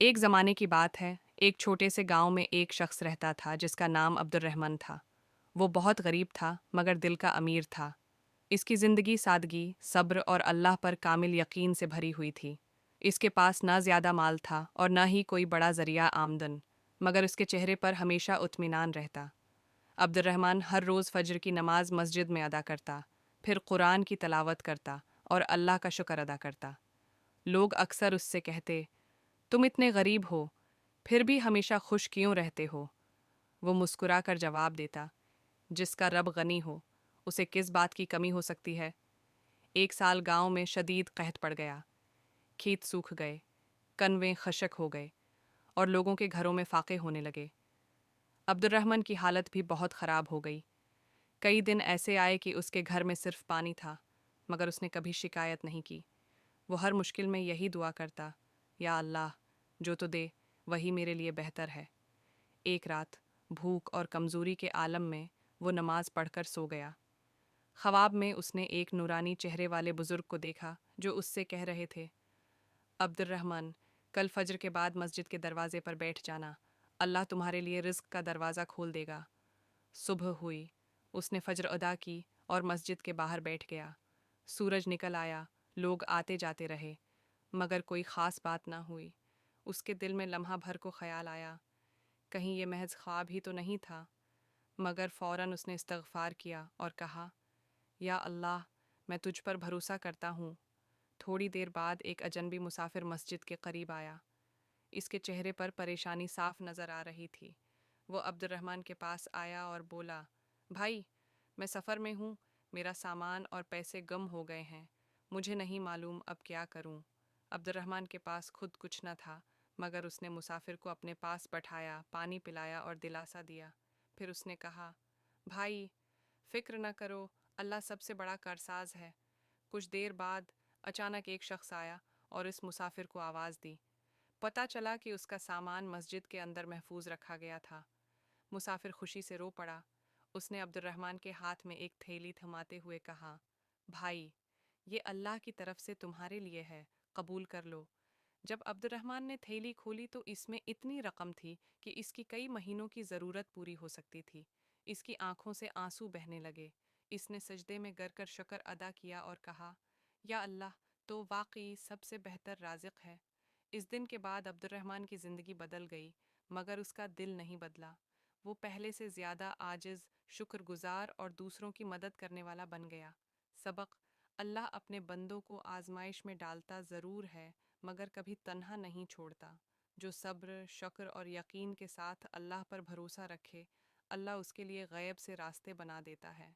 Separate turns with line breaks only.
ایک زمانے کی بات ہے، ایک چھوٹے سے گاؤں میں ایک شخص رہتا تھا جس کا نام عبد الرحمن تھا۔ وہ بہت غریب تھا مگر دل کا امیر تھا۔ اس کی زندگی سادگی، صبر اور اللہ پر کامل یقین سے بھری ہوئی تھی۔ اس کے پاس نہ زیادہ مال تھا اور نہ ہی کوئی بڑا ذریعہ آمدن، مگر اس کے چہرے پر ہمیشہ اطمینان رہتا۔ عبد الرحمن ہر روز فجر کی نماز مسجد میں ادا کرتا، پھر قرآن کی تلاوت کرتا اور اللہ کا شکر ادا کرتا۔ لوگ اکثر اس سے کہتے، تم اتنے غریب ہو پھر بھی ہمیشہ خوش کیوں رہتے ہو؟ وہ مسکرا کر جواب دیتا، جس کا رب غنی ہو اسے کس بات کی کمی ہو سکتی ہے؟ ایک سال گاؤں میں شدید قحط پڑ گیا، کھیت سوکھ گئے، کنویں خشک ہو گئے اور لوگوں کے گھروں میں فاقے ہونے لگے۔ عبد الرحمن کی حالت بھی بہت خراب ہو گئی۔ کئی دن ایسے آئے کہ اس کے گھر میں صرف پانی تھا، مگر اس نے کبھی شکایت نہیں کی۔ وہ ہر مشکل میں یہی دعا کرتا، یا اللہ، جو تو دے وہی میرے لیے بہتر ہے۔ ایک رات بھوک اور کمزوری کے عالم میں وہ نماز پڑھ کر سو گیا۔ خواب میں اس نے ایک نورانی چہرے والے بزرگ کو دیکھا جو اس سے کہہ رہے تھے، عبد الرحمن، کل فجر کے بعد مسجد کے دروازے پر بیٹھ جانا، اللہ تمہارے لیے رزق کا دروازہ کھول دے گا۔ صبح ہوئی، اس نے فجر ادا کی اور مسجد کے باہر بیٹھ گیا۔ سورج نکل آیا، لوگ آتے جاتے رہے، مگر کوئی خاص بات نہ ہوئی۔ اس کے دل میں لمحہ بھر کو خیال آیا، کہیں یہ محض خواب ہی تو نہیں تھا، مگر فوراً اس نے استغفار کیا اور کہا، یا اللہ، میں تجھ پر بھروسہ کرتا ہوں۔ تھوڑی دیر بعد ایک اجنبی مسافر مسجد کے قریب آیا۔ اس کے چہرے پر پریشانی صاف نظر آ رہی تھی۔ وہ عبد الرحمن کے پاس آیا اور بولا، بھائی، میں سفر میں ہوں، میرا سامان اور پیسے گم ہو گئے ہیں، مجھے نہیں معلوم اب کیا کروں۔ عبد الرحمن کے پاس خود کچھ نہ تھا، مگر اس نے مسافر کو اپنے پاس بٹھایا، پانی پلایا اور دلاسا دیا۔ پھر اس نے کہا، بھائی، فکر نہ کرو، اللہ سب سے بڑا کارساز ہے۔ کچھ دیر بعد اچانک ایک شخص آیا اور اس مسافر کو آواز دی۔ پتہ چلا کہ اس کا سامان مسجد کے اندر محفوظ رکھا گیا تھا۔ مسافر خوشی سے رو پڑا۔ اس نے عبد الرحمن کے ہاتھ میں ایک تھیلی تھماتے ہوئے کہا، بھائی، یہ اللہ کی طرف سے تمہارے لیے ہے، قبول کر لو۔ جب عبد الرحمن نے تھیلی کھولی تو اس میں اتنی رقم تھی کہ اس کی کئی مہینوں کی ضرورت پوری ہو سکتی تھی۔ اس کی آنکھوں سے آنسو بہنے لگے۔ اس نے سجدے میں گر کر شکر ادا کیا اور کہا، یا اللہ، تو واقعی سب سے بہتر رازق ہے۔ اس دن کے بعد عبد الرحمن کی زندگی بدل گئی، مگر اس کا دل نہیں بدلا۔ وہ پہلے سے زیادہ عاجز، شکر گزار اور دوسروں کی مدد کرنے والا بن گیا۔ سبق: اللہ اپنے بندوں کو آزمائش میں ڈالتا ضرور ہے، مگر کبھی تنہا نہیں چھوڑتا۔ جو صبر، شکر اور یقین کے ساتھ اللہ پر بھروسہ رکھے، اللہ اس کے لیے غیب سے راستے بنا دیتا ہے۔